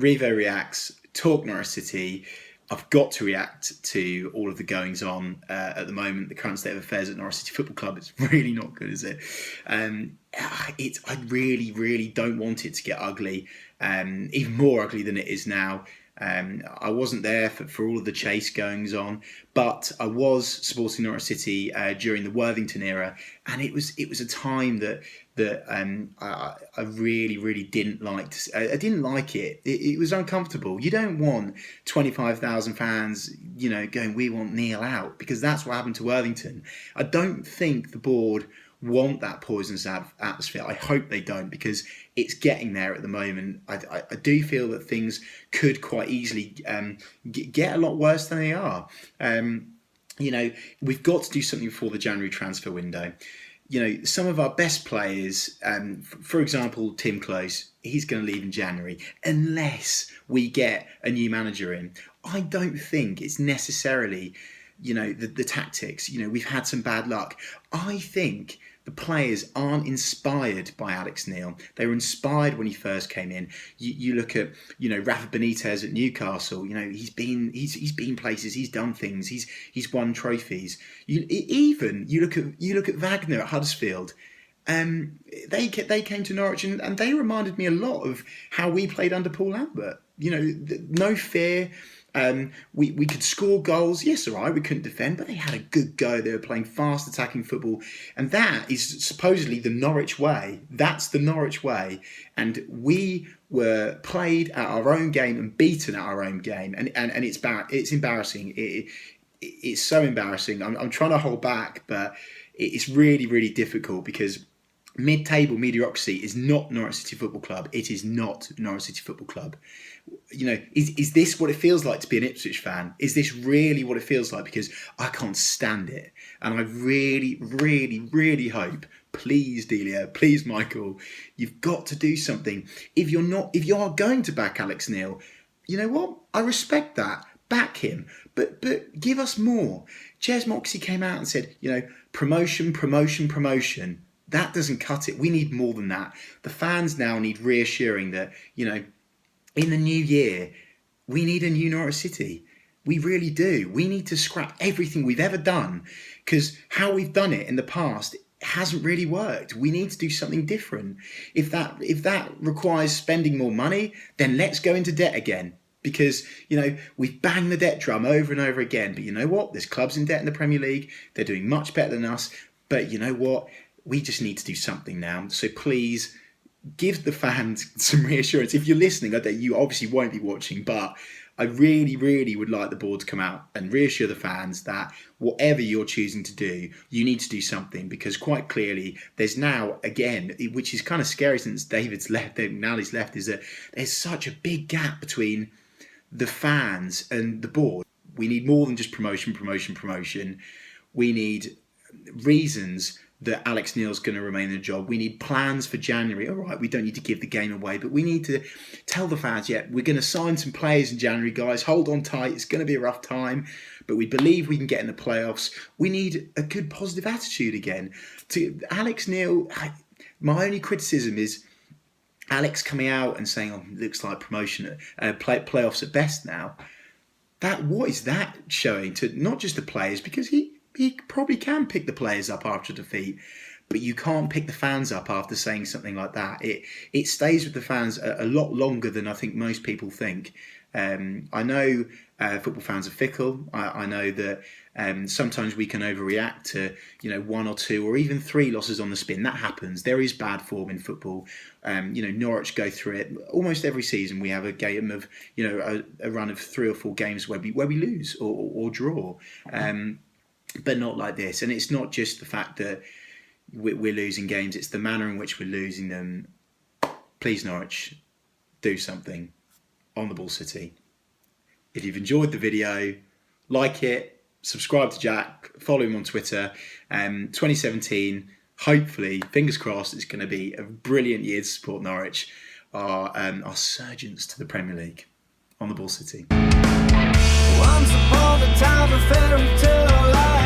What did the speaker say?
Revo reacts, talk Norwich City. I've got to react to all of the goings on at the moment. The current state of affairs at Norwich City Football Club is really not good, is it? I really, really don't want it to get ugly, even more ugly than it is now. I wasn't there for all of the chase goings on, but I was supporting Norwich City during the Worthington era, and it was a time that I really, really didn't like. I didn't like it. It was uncomfortable. You don't want 25,000 fans, going, "We want Neil out," because that's what happened to Worthington. I don't think the board want that poisonous atmosphere. I hope they don't, because it's getting there at the moment. I do feel that things could quite easily get a lot worse than they are. We've got to do something before the January transfer window. Some of our best players, for example, Tim Close, he's going to leave in January unless we get a new manager in. I don't think it's necessarily, the tactics. We've had some bad luck. I think the players aren't inspired by Alex Neil. They were inspired when he first came in. You look at, Rafa Benitez at Newcastle. He's been places. He's done things. He's won trophies. You look at Wagner at Huddersfield. They came to Norwich and they reminded me a lot of how we played under Paul Lambert. No fear. We could score goals. Yes, all right, we couldn't defend, but they had a good go. They were playing fast attacking football. And that is supposedly the Norwich way. That's the Norwich way. And we were played at our own game and beaten at our own game. And it's embarrassing. It's so embarrassing. I'm trying to hold back, but it's really, really difficult because mid-table mediocrity is not Norwich City Football Club. It is not Norwich City Football Club. Is this what it feels like to be an Ipswich fan? Is this really what it feels like? Because I can't stand it. And I really, really, really hope, please Delia, please Michael, you've got to do something. If you are going to back Alex Neil, you know what? I respect that. Back him. But give us more. Jez Moxey came out and said, promotion, promotion, promotion. That doesn't cut it. We need more than that. The fans now need reassuring that, in the new year, we need a new Norwich City. We really do. We need to scrap everything we've ever done, because how we've done it in the past hasn't really worked. We need to do something different. If that requires spending more money, then let's go into debt again. Because, we've banged the debt drum over and over again. But you know what? There's clubs in debt in the Premier League. They're doing much better than us. But you know what? We just need to do something now. So please give the fans some reassurance. If you're listening, you obviously won't be watching, but I really, really would like the board to come out and reassure the fans that whatever you're choosing to do, you need to do something, because quite clearly there's now, again, which is kind of scary since David's left, Nally's left, is that there's such a big gap between the fans and the board. We need more than just promotion, promotion, promotion. We need reasons that Alex Neil's going to remain in the job. We need plans for January. All right, we don't need to give the game away, but we need to tell the fans, we're going to sign some players in January, guys. Hold on tight. It's going to be a rough time, but we believe we can get in the playoffs. We need a good positive attitude again. To Alex Neil, my only criticism is Alex coming out and saying, it looks like promotion, playoffs at best now. What is that showing to not just the players, because he probably can pick the players up after defeat, but you can't pick the fans up after saying something like that. It stays with the fans a lot longer than I think most people think. I know football fans are fickle. I know that sometimes we can overreact to 1 or 2 or even 3 losses on the spin. That happens. There is bad form in football. Norwich go through it almost every season. We have a game of a run of 3 or 4 games where we lose or draw. But not like this. And it's not just the fact that we're losing games, it's the manner in which we're losing them. Please, Norwich, do something on the Ball City. If you've enjoyed the video, like it, subscribe to Jack, follow him on Twitter. 2017, hopefully, fingers crossed, it's going to be a brilliant year to support Norwich, our surgents to the Premier League on the Ball City. Once upon a time, a fairy tale life.